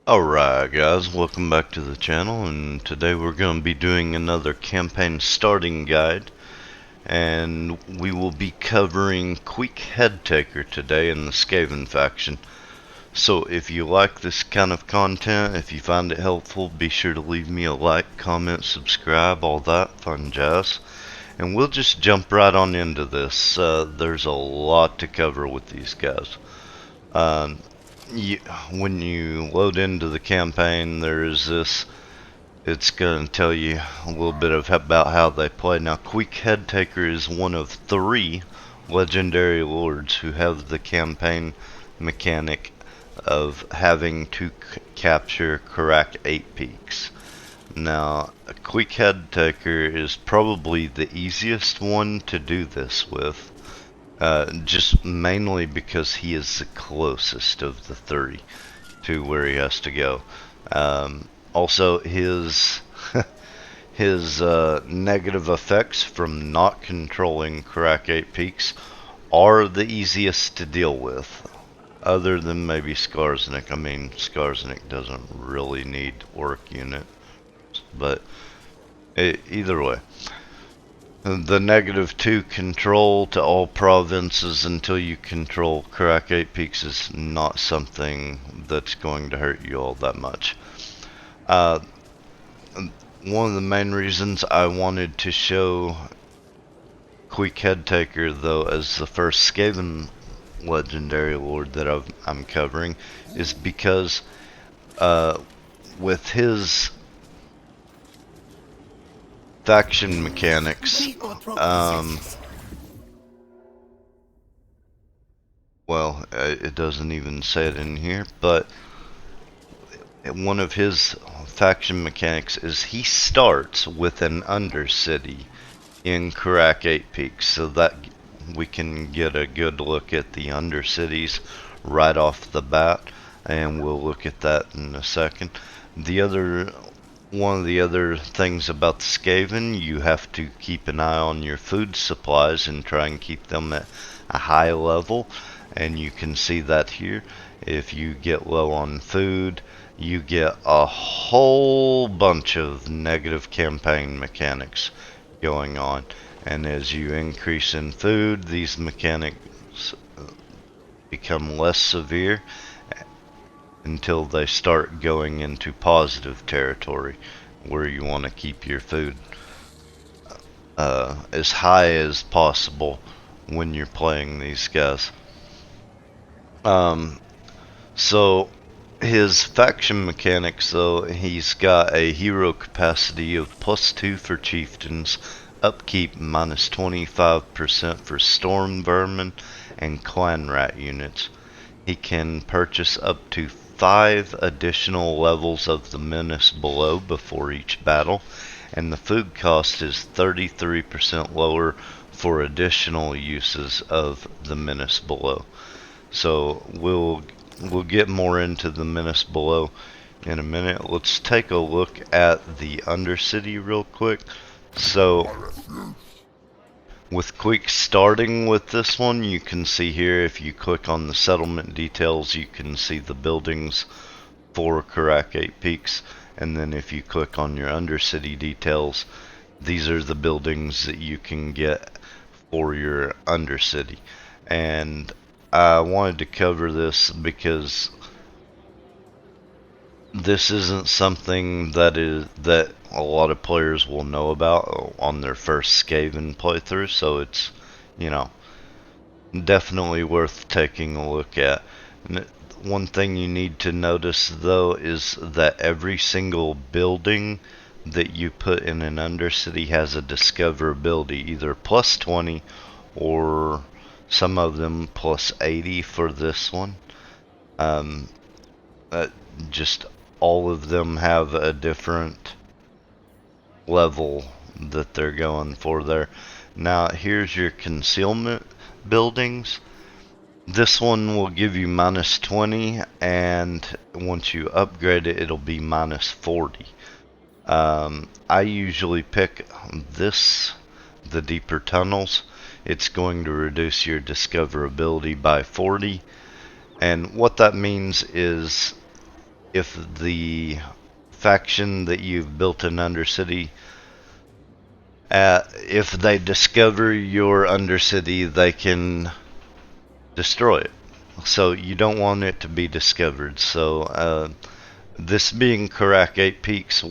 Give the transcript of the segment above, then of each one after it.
Alright guys, welcome back to the channel, and today we're going to be doing another campaign starting guide, and we will be covering Queek Headtaker today in the Skaven faction. So if you like this kind of content, if you find it helpful, be sure to leave me a like, comment, subscribe, all that fun jazz. And we'll just jump right on into this. There's a lot to cover with these guys. Um, when you load into the campaign, there is this. It's going to tell you a little bit about how they play. Now, Queek Headtaker is one of 3 legendary lords who have the campaign mechanic of having to capture Karak 8 peaks. Now, Queek Headtaker is probably the easiest one to do this with. Just mainly because he is the closest of the 3 to where he has to go. Also, his his negative effects from not controlling Crack 8 Peaks are the easiest to deal with. Other than maybe Skarsnik. I mean, Skarsnik doesn't really need work unit. But either way. The -2 control to all provinces until you control Crack 8 Peaks is not something that's going to hurt you all that much. One of the main reasons I wanted to show Queek Headtaker, though, as the first Skaven legendary lord that I'm covering, is because with his faction mechanics, well, it doesn't even say it in here, but one of his faction mechanics is he starts with an undercity in Karak 8 Peaks, so that we can get a good look at the undercities right off the bat, and we'll look at that in a second. One of the other things about the Skaven, you have to keep an eye on your food supplies and try and keep them at a high level, and you can see that here. If you get low on food, you get a whole bunch of negative campaign mechanics going on, and as you increase in food, these mechanics become less severe until they start going into positive territory, where you want to keep your food as high as possible when you're playing these guys. So his faction mechanics, though, he's got a hero capacity of +2 for chieftains, upkeep -25% for storm vermin and clan rat units. He can purchase up to 5 additional levels of the menace below before each battle, and the food cost is 33% lower for additional uses of the menace below. So we'll get more into the menace below in a minute. Let's take a look at the Undercity real quick. So with Queek starting with this one, you can see here, if you click on the settlement details, you can see the buildings for Karak 8 Peaks, and then if you click on your Undercity details, these are the buildings that you can get for your Undercity. And I wanted to cover this because this isn't something that a lot of players will know about on their first Skaven playthrough, so it's, you know, definitely worth taking a look at. One thing you need to notice, though, is that every single building that you put in an Undercity has a discoverability, either +20 or some of them +80 for this one. Just all of them have a different level that they're going for there. Now here's your concealment buildings. This one will give you -20, and once you upgrade it, it'll be -40. I usually pick this, the deeper tunnels. It's going to reduce your discoverability by 40, and what that means is if the faction that you've built an undercity, if they discover your undercity, they can destroy it. So you don't want it to be discovered. So this being Queek 8 Peaks,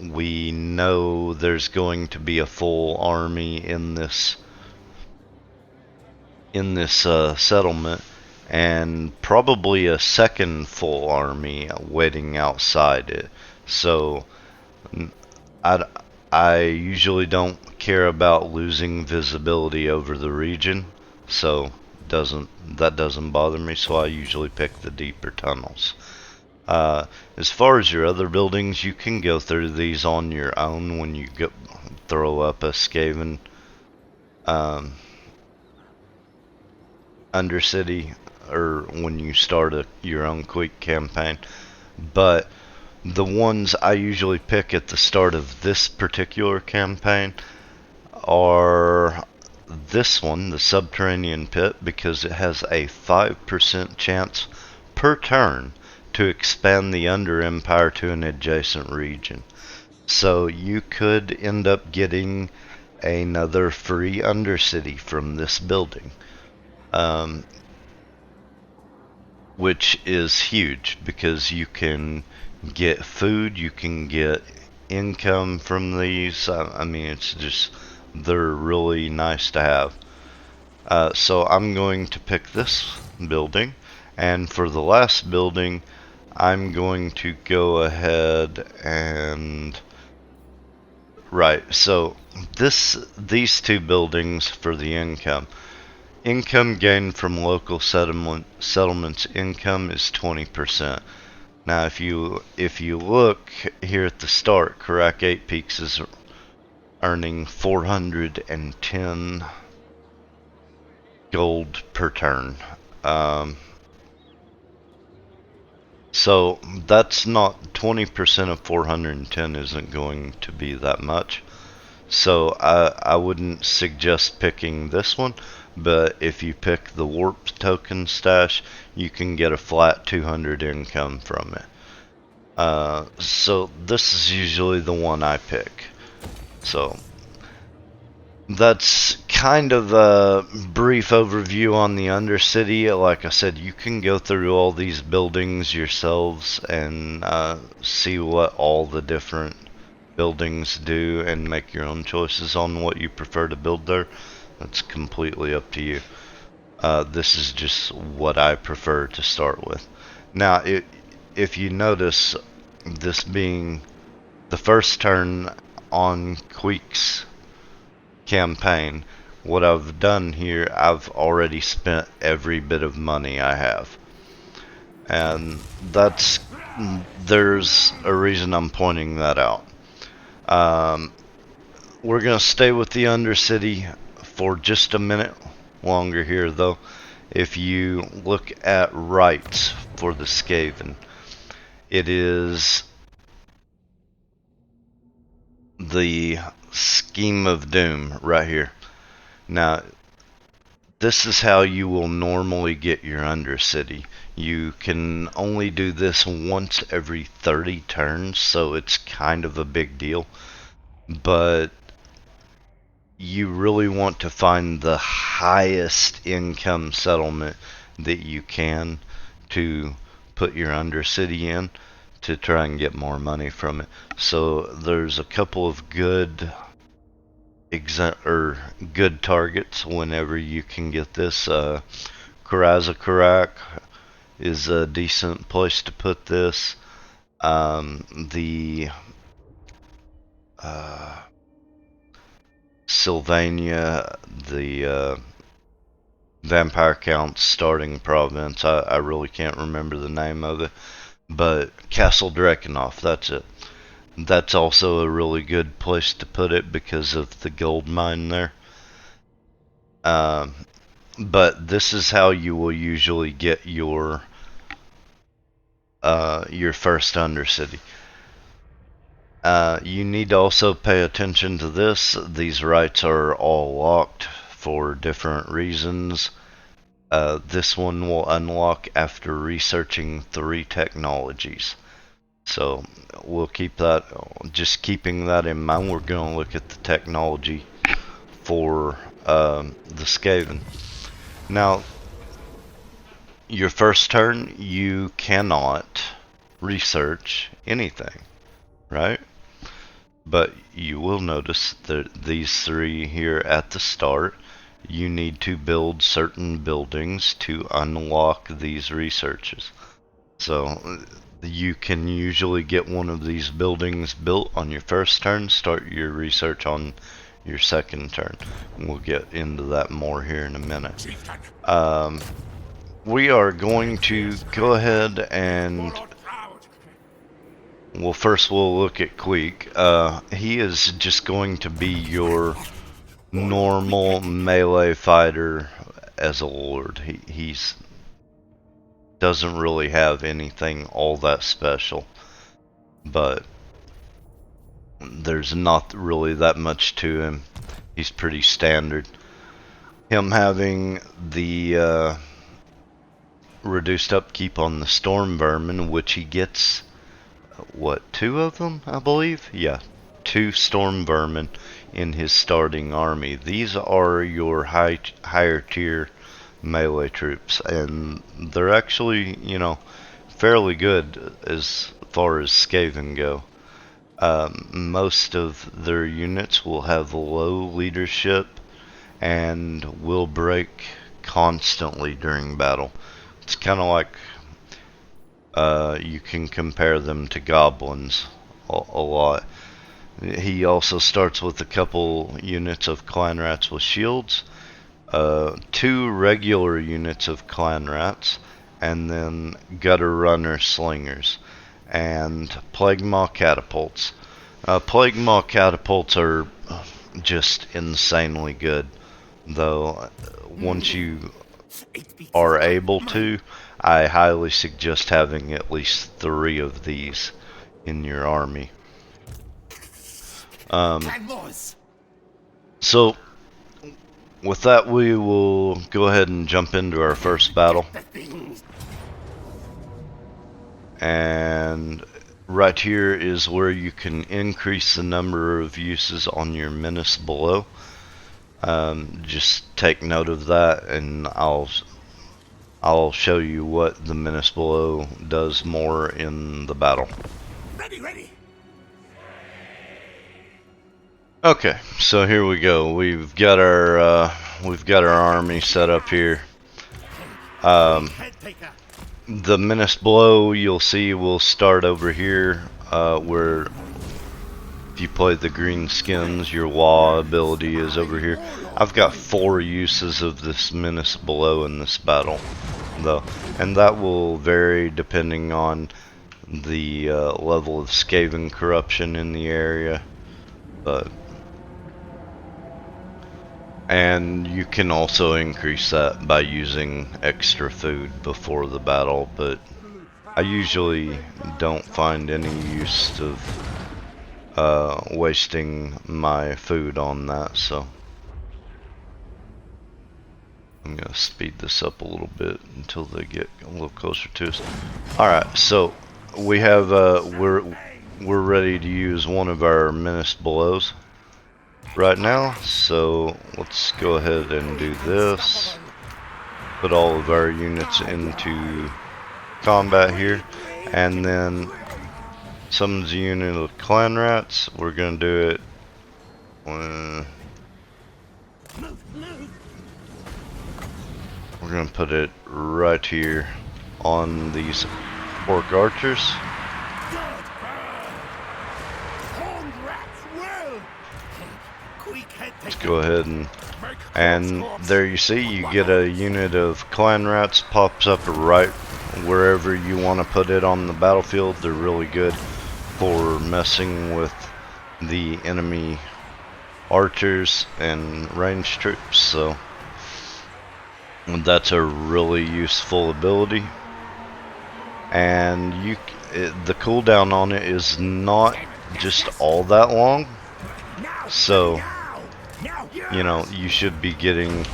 we know there's going to be a full army in this settlement, and probably a second full army waiting outside it. So I, I usually don't care about losing visibility over the region, so that doesn't bother me. So I usually pick the deeper tunnels. As far as your other buildings, you can go through these on your own when you throw up a skaven undercity, or when you start your own Queek campaign. But the ones I usually pick at the start of this particular campaign are this one, the Subterranean Pit, because it has a 5% chance per turn to expand the Under Empire to an adjacent region. So you could end up getting another free Undercity from this building, which is huge because you can get food, you can get income from these. I mean, it's just, they're really nice to have. So I'm going to pick this building, and for the last building, I'm going to go ahead and so these two buildings for the income. Income gained from local settlements income is 20%. Now, if you look here at the start, Queek 8 Peaks is earning 410 gold per turn. So that's not 20% of 410 isn't going to be that much. So I wouldn't suggest picking this one, but if you pick the warp token stash, you can get a flat 200 income from it. So this is usually the one I pick. So that's kind of a brief overview on the Undercity. Like I said, you can go through all these buildings yourselves and see what all the different buildings do and make your own choices on what you prefer to build there. That's completely up to you. This is just what I prefer to start with. Now, if you notice, this being the first turn on Queek's campaign, what I've done here, I've already spent every bit of money I have. And there's a reason I'm pointing that out. We're going to stay with the Undercity for just a minute longer here, though. If you look at rights for the Skaven, it is the Scheme of Doom right here. Now, this is how you will normally get your Undercity. You can only do this once every 30 turns, so it's kind of a big deal. But you really want to find the highest income settlement that you can to put your Undercity in to try and get more money from it. So there's a couple of good good targets whenever you can get this. Queek is a decent place to put this. The Sylvania, the Vampire Count's starting province. I really can't remember the name of it, but Castle Drakenhof, that's it. That's also a really good place to put it because of the gold mine there. But this is how you will usually get your first Undercity. You need to also pay attention to this. These rights are all locked for different reasons. This one will unlock after researching 3 technologies. So we'll keep that, just keeping that in mind. We're going to look at the technology for the skaven. Now, your first turn, you cannot research anything, right? But you will notice that these three here at the start, you need to build certain buildings to unlock these researches. So you can usually get one of these buildings built on your first turn, start your research on your second turn. We'll get into that more here in a minute. We are going to go ahead and, well, first we'll look at Queek. He is just going to be your normal melee fighter as a lord. He's doesn't really have anything all that special, but there's not really that much to him. He's pretty standard. Him having the reduced upkeep on the storm vermin, which he gets, what, 2 of them, I believe? Yeah, 2 storm vermin in his starting army. These are your higher tier melee troops, and they're actually, you know, fairly good as far as skaven go. Most of their units will have low leadership and will break constantly during battle. It's kind of like you can compare them to goblins a lot. He also starts with a couple units of clan rats with shields, 2 regular units of clan rats, and then gutter runner slingers, and plague maw catapults. Plague maw catapults are just insanely good, though. Once you are able to, I highly suggest having at least 3 of these in your army. So with that, we will go ahead and jump into our first battle. And right here is where you can increase the number of uses on your menace below. Just take note of that, and I'll show you what the menace below does more in the battle. Ready. Okay, so here we go. We've got our army set up here. The menace below, you'll see, will start over here, where if you play the green skins, your WA ability is over here. I've got 4 uses of this menace below in this battle, though, and that will vary depending on the level of skaven corruption in the area. And you can also increase that by using extra food before the battle, but I usually don't find any use of wasting my food on that, so I'm gonna speed this up a little bit until they get a little closer to us. Alright, so we have we're ready to use one of our menace belows right now, so let's go ahead and do this. Put all of our units into combat here, and then summons a unit of clan rats. We're gonna do it. We're gonna put it right here on these orc archers. Let's go ahead and there you see, you get a unit of clan rats, pops up right wherever you want to put it on the battlefield. They're really good for messing with the enemy archers and ranged troops, so that's a really useful ability. And the cooldown on it is not just all that long, so you know, you should be getting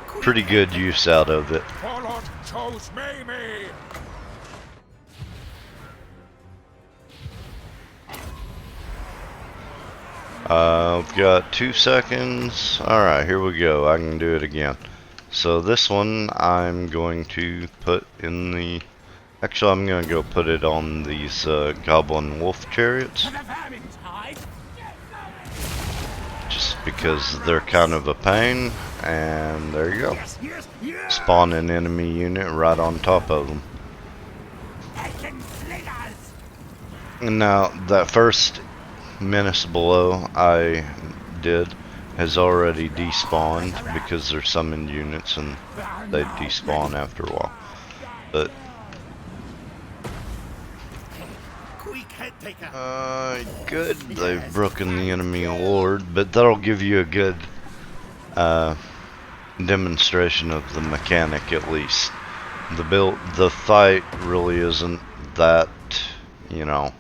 pretty good use out of it. I've got 2 seconds. Alright, here we go. I can do it again. So this one I'm going to put in the... Actually, I'm going to go put it on these goblin wolf chariots. Just because they're kind of a pain. And there you go. Spawn an enemy unit right on top of them. And now, that first menace below I did has already despawned because they're summoned units and they despawn after a while. But Queek Headtaker. good, they've broken the enemy lord, but that'll give you a good demonstration of the mechanic at least. The fight really isn't that, you know,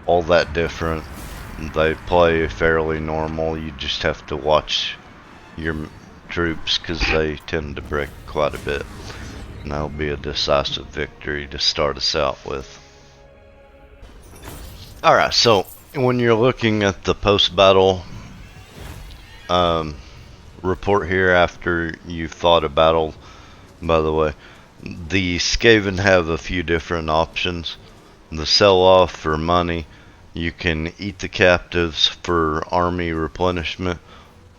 all that different. They play fairly normal. You just have to watch your troops because they tend to break quite a bit. And that'll be a decisive victory to start us out with. Alright, so when you're looking at the post-battle report here after you've fought a battle, by the way, the skaven have a few different options. The sell-off for money, you can eat the captives for army replenishment,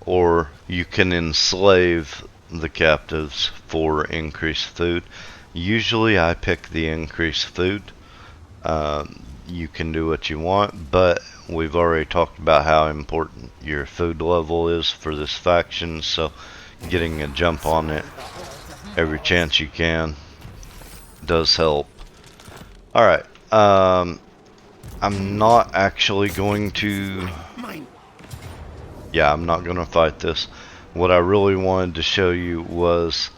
or you can enslave the captives for increased food. Usually I pick the increased food. You can do what you want, but we've already talked about how important your food level is for this faction, so getting a jump on it every chance you can does help. Alright, I'm not actually going to... Yeah, I'm not going to fight this. What I really wanted to show you was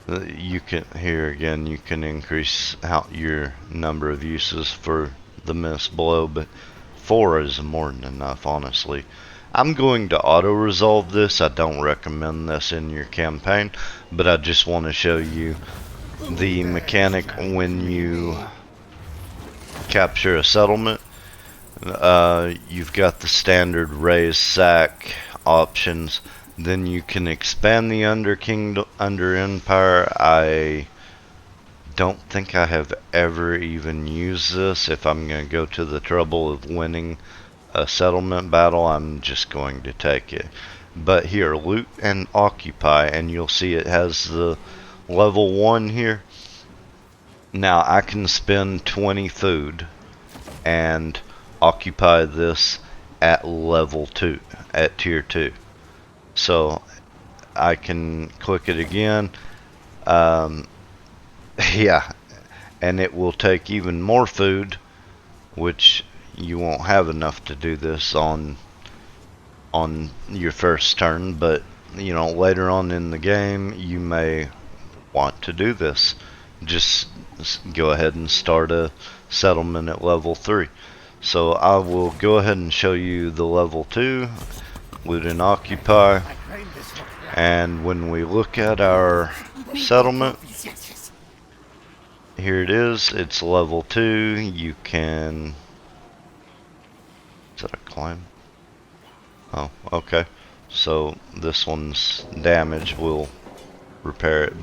you can, here again, you can increase your number of uses for the menace below, but 4 is more than enough, honestly. I'm going to auto-resolve this. I don't recommend this in your campaign, but I just want to show you the mechanic when you capture a settlement. You've got the standard raise sack options. Then you can expand the under empire. I don't think I have ever even used this. If I'm going to go to the trouble of winning a settlement battle, I'm just going to take it. But here, loot and occupy, and you'll see it has the level 1 here. Now I can spend 20 food and occupy this at level 2, at tier 2. So I can click it again. Yeah, and it will take even more food, which you won't have enough to do this on your first turn, but you know, later on in the game you may want to do this. Just go ahead and start a settlement at level 3. So I will go ahead and show you the level 2, loot and occupy, and when we look at our settlement, here it is, it's level 2. You can... Is that a climb? Oh, okay. So this one's damage, will repair it,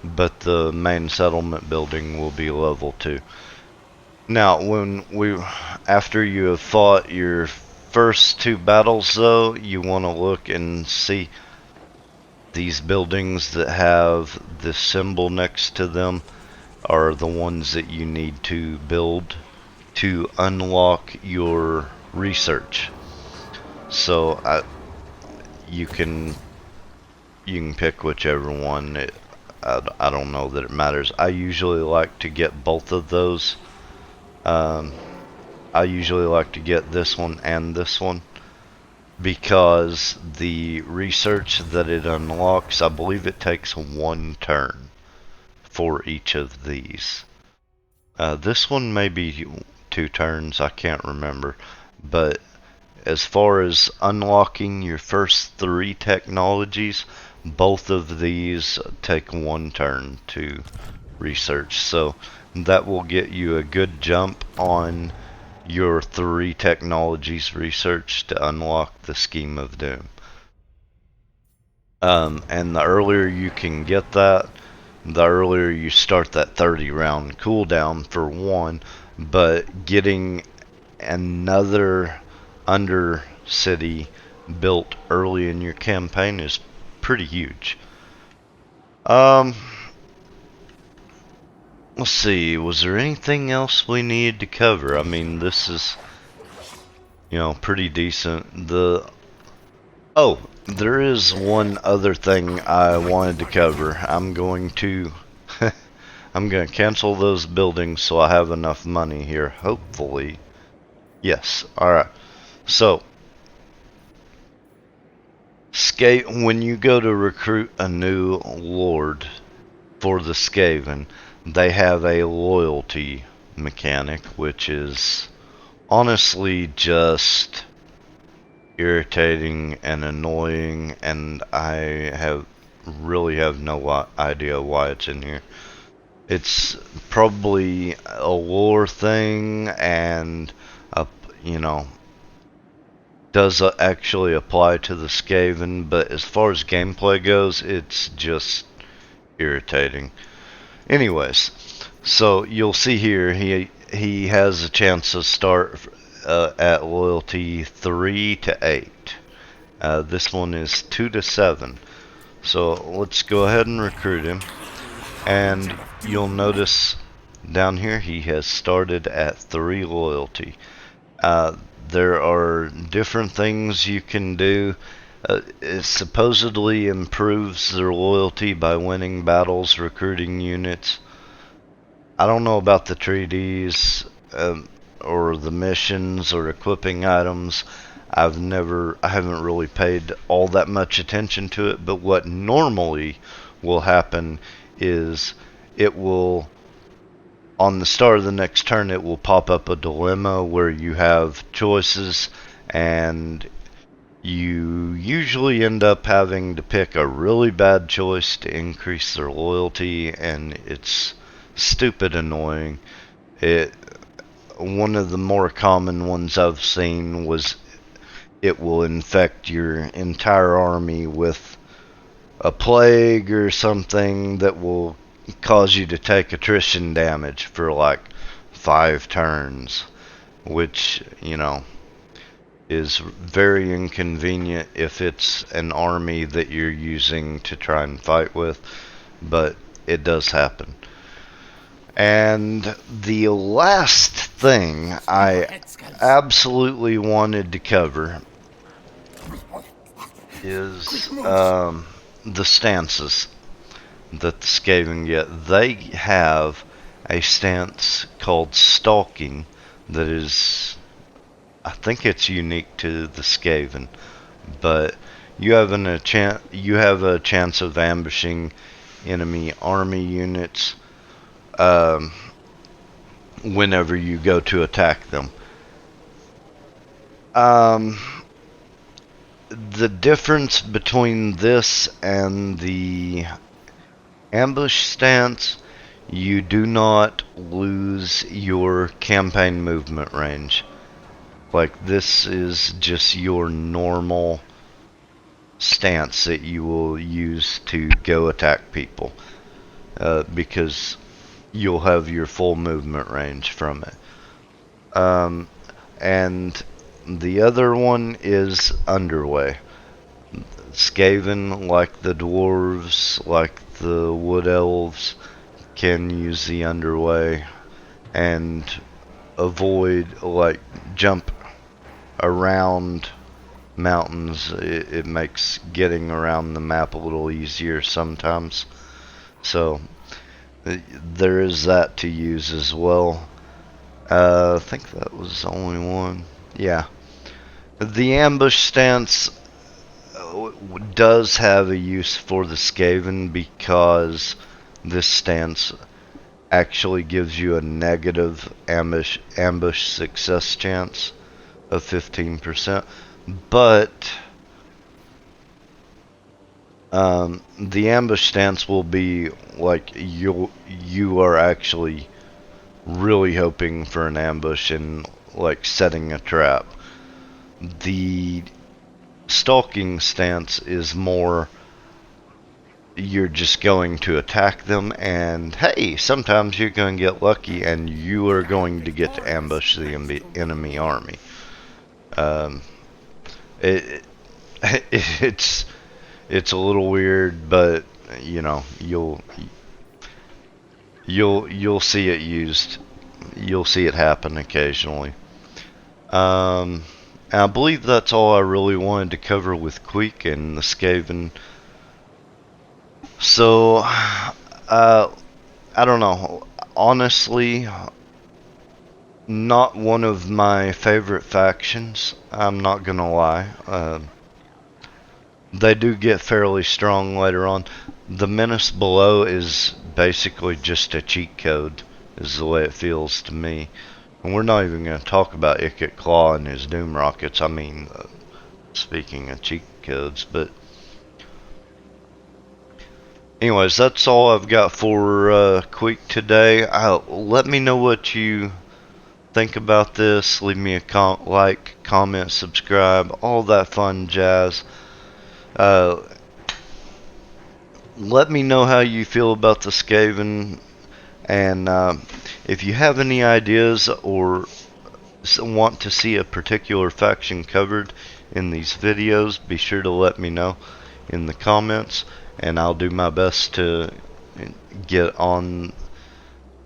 but the main settlement building will be level 2. Now, after you have fought your first 2 battles, though, you want to look and see these buildings that have this symbol next to them are the ones that you need to build to unlock your research. So you can pick whichever one. I don't know that it matters. I usually like to get both of those. I usually like to get this one and this one because the research that it unlocks, I believe it takes 1 turn for each of these. This one may be 2 turns, I can't remember, but as far as unlocking your first 3 technologies, both of these take 1 turn to research, so that will get you a good jump on your 3 technologies research to unlock the Scheme of Doom. And the earlier you can get that, the earlier you start that 30 round cooldown for one, but getting another Undercity built early in your campaign is pretty huge. Let's see, was there anything else we needed to cover? I mean, this is, pretty decent. Oh, there is one other thing I wanted to cover. I'm going to cancel those buildings so I have enough money here, hopefully. Yes, alright. So, when you go to recruit a new lord for the Skaven, they have a loyalty mechanic, which is honestly just irritating and annoying, and I really have no idea why it's in here. It's probably a lore thing, and you know, does actually apply to the Skaven, but as far as gameplay goes, it's just irritating. Anyways, so you'll see here he has a chance to start at loyalty 3 to 8. This one is 2 to 7. So let's go ahead and recruit him. And you'll notice down here he has started at 3 loyalty. There are different things you can do. It supposedly improves their loyalty by winning battles, recruiting units. I don't know about the treaties or the missions or equipping items. I haven't really paid all that much attention to it, but what normally will happen is it will, on the start of the next turn, it will pop up a dilemma where you have choices, and you usually end up having to pick a really bad choice to increase their loyalty, and it's stupid annoying. One of the more common ones I've seen was it will infect your entire army with a plague or something that will cause you to take attrition damage for like 5 turns, which, is very inconvenient if it's an army that you're using to try and fight with, but it does happen. And the last thing I absolutely wanted to cover is the stances that the Skaven get. They have a stance called Stalking that is, I think it's unique to the Skaven, but you have a chance of ambushing enemy army units whenever you go to attack them. The difference between this and the ambush stance, you do not lose your campaign movement range. Like, this is just your normal stance that you will use to go attack people, because you'll have your full movement range from it. And the other one is underway. Skaven, like the dwarves, like the wood elves, can use the underway and avoid, like, jump around mountains. It makes getting around the map a little easier sometimes. So there is that to use as well. I think that was the only one. Yeah. The ambush stance does have a use for the Skaven, because this stance actually gives you a negative ambush success chance of 15%. But the ambush stance will be like you are actually really hoping for an ambush, and like setting a trap. The stalking stance is more you're just going to attack them, and hey, sometimes you're going to get lucky and you are going to get to ambush the enemy army. It, it's a little weird, but you know, you'll see it used. You'll see it happen occasionally. I believe that's all I really wanted to cover with Queek and the Skaven. So, I don't know. Honestly, not one of my favorite factions. I'm not gonna lie. They do get fairly strong later on. The Menace Below is basically just a cheat code, is the way it feels to me. And we're not even going to talk about Ikit Claw and his Doom Rockets. I mean, speaking of cheat codes, but anyways, that's all I've got for Queek today. Let me know what you think about this. Leave me a like, comment, subscribe, all that fun jazz. Let me know how you feel about the Skaven, and if you have any ideas or want to see a particular faction covered in these videos, be sure to let me know in the comments, and I'll do my best to get on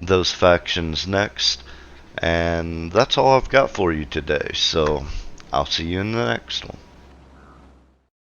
those factions next. And that's all I've got for you today, so I'll see you in the next one.